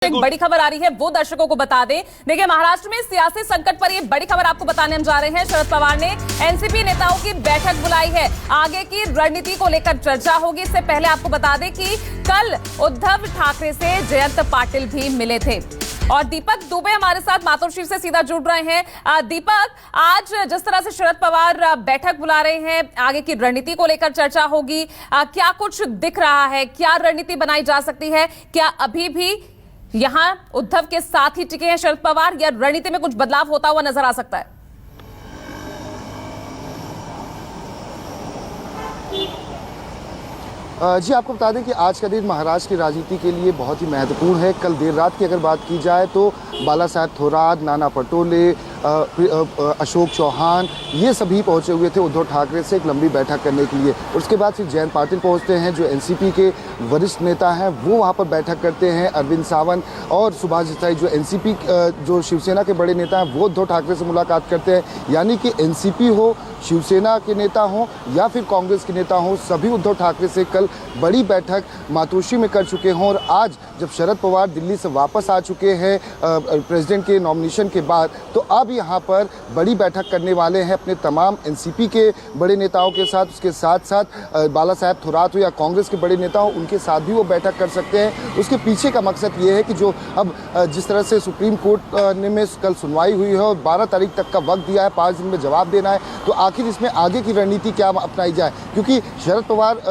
एक बड़ी खबर आ रही है वो दर्शकों को बता दें। देखिए, महाराष्ट्र में सियासी संकट पर ये बड़ी खबर आपको बताने हम जा रहे हैं। शरद पवार ने एनसीपी नेताओं की बैठक बुलाई है। आगे की रणनीति को लेकर चर्चा होगी। इससे पहले आपको बता दें कि कल उद्धव ठाकरे से जयंत पाटिल भी मिले थे। और दीपक दुबे हमारे साथ मातोश्री से सीधा जुड़ रहे हैं। दीपक, आज जिस तरह से शरद पवार बैठक बुला रहे हैं, आगे की रणनीति को लेकर चर्चा होगी। क्या कुछ दिख रहा है? क्या रणनीति बनाई जा सकती है? क्या अभी भी यहां उद्धव के साथ ही टिके हैं शरद पवार, या रणनीति में कुछ बदलाव होता हुआ नजर आ सकता है? जी, आपको बता दें कि आज का दिन महाराष्ट्र की राजनीति के लिए बहुत ही महत्वपूर्ण है। कल देर रात की अगर बात की जाए तो बाला साहेब थोरात, नाना पटोले, अशोक चौहान, ये सभी पहुंचे हुए थे उद्धव ठाकरे से एक लंबी बैठक करने के लिए। उसके बाद फिर जयंत पाटिल पहुंचते हैं, जो एनसीपी के वरिष्ठ नेता हैं, वो वहां पर बैठक करते हैं। अरविंद सावंत और सुभाष देसाई, जो एनसीपी जो शिवसेना के बड़े नेता हैं, वो उद्धव ठाकरे से मुलाकात करते हैं। यानी कि एनसीपी हो, शिवसेना के नेता हों या फिर कांग्रेस के नेता हों, सभी उद्धव ठाकरे से कल बड़ी बैठक मातोश्री में कर चुके हों। और आज जब शरद पवार दिल्ली से वापस आ चुके हैं प्रेसिडेंट के नॉमिनेशन के बाद, तो अब यहाँ पर बड़ी बैठक करने वाले हैं अपने तमाम एनसीपी के बड़े नेताओं के साथ। उसके साथ साथ बाला साहेब थोरात हो या कांग्रेस के बड़े नेता हो, उनके साथ भी वो बैठक कर सकते हैं। उसके पीछे का मकसद ये है कि जो अब जिस तरह से सुप्रीम कोर्ट ने में कल सुनवाई हुई है और 12 तारीख तक का वक्त दिया है, 5 दिन में जवाब देना है, तो आखिर इसमें आगे की रणनीति क्या अपनाई जाए। क्योंकि शरद पवार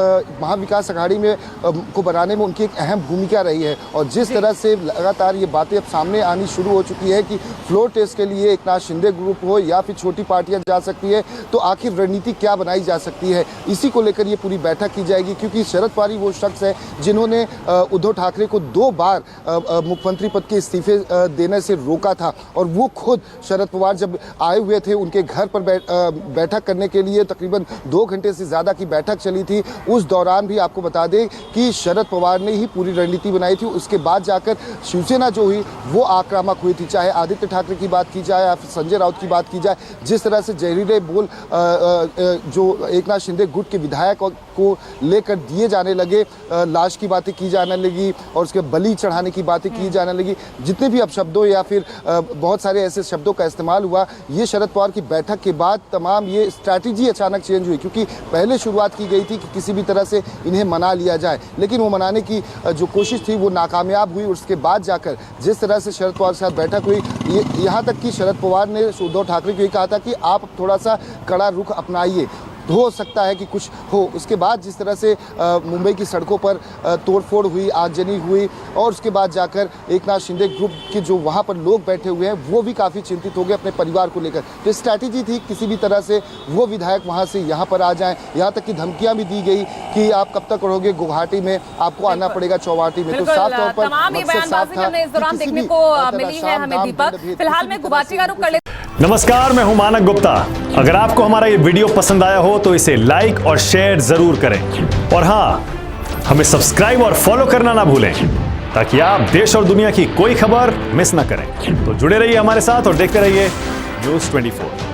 महाविकास अघाड़ी में को बनाने में उनकी एक अहम भूमिका रही है। और जिस तरह से लगातार ये बातें अब सामने आनी शुरू हो चुकी है कि फ्लोर टेस्ट के लिए एक नाथ शिंदे ग्रुप हो या फिर छोटी पार्टियां जा सकती है, तो आखिर रणनीति क्या बनाई जा सकती है, इसी को लेकर ये पूरी बैठक की जाएगी। क्योंकि शरद पवार वो शख्स है जिन्होंने उद्धव ठाकरे को 2 बार मुख्यमंत्री पद के इस्तीफे देने से रोका था। और वो खुद शरद पवार जब आए हुए थे उनके घर पर बैठक करने के लिए, तकरीबन 2 घंटे से ज़्यादा की बैठक चली थी। उस दौरान भी आपको बता दें कि शरद पवार ने ही पूरी रणनीति बनाई थी। उसके बाद जाकर शिवसेना जो हुई वो आक्रामक हुई थी। चाहे आदित्य ठाकरे की बात की जाए या फिर संजय राउत की बात की जाए, जिस तरह से जहरीले बोल जो एक नाथ शिंदे गुट के विधायक को लेकर दिए जाने लगे, लाश की बातें की जाने लगी और उसके बलि चढ़ाने की बातें की जाने लगी, जितने भी अपशब्दों या फिर बहुत सारे ऐसे शब्दों का इस्तेमाल हुआ, ये शरद पवार की बैठक के बाद तमाम ये स्ट्रैटेजी अचानक चेंज हुई। क्योंकि पहले शुरुआत की गई थी कि किसी भी तरह से इन्हें मना लिया जाए, लेकिन वो मनाने की जो कोशिश थी वो नाकामयाब हुई। उसके बाद जाकर जिस तरह से शरद पवार के साथ बैठक हुई, यहाँ तक कि शरद पवार ने उद्धव ठाकरे को ये कहा था कि आप थोड़ा सा कड़ा रुख अपनाइए, हो सकता है कि कुछ हो। उसके बाद जिस तरह से मुंबई की सड़कों पर तोड़फोड़ हुई, आगजनी हुई, और उसके बाद जाकर एक नाथ शिंदे ग्रुप के जो वहाँ पर लोग बैठे हुए हैं वो भी काफ़ी चिंतित हो गए अपने परिवार को लेकर। तो स्ट्रैटेजी थी किसी भी तरह से वो विधायक वहाँ से यहाँ पर आ जाएं। यहाँ तक कि धमकियाँ भी दी गई कि आप कब तक रहोगे गुवाहाटी में, आपको आना पड़ेगा चौवाटी में। तो साफ तौर पर मकसद साफ था कि किसी भी फिलहाल मैं गुवाहाटी का रुख कर लेती। नमस्कार, मैं हूं मानक गुप्ता। अगर आपको हमारा ये वीडियो पसंद आया हो तो इसे लाइक और शेयर जरूर करें। और हां, हमें सब्सक्राइब और फॉलो करना ना भूलें, ताकि आप देश और दुनिया की कोई खबर मिस ना करें। तो जुड़े रहिए हमारे साथ और देखते रहिए News 24।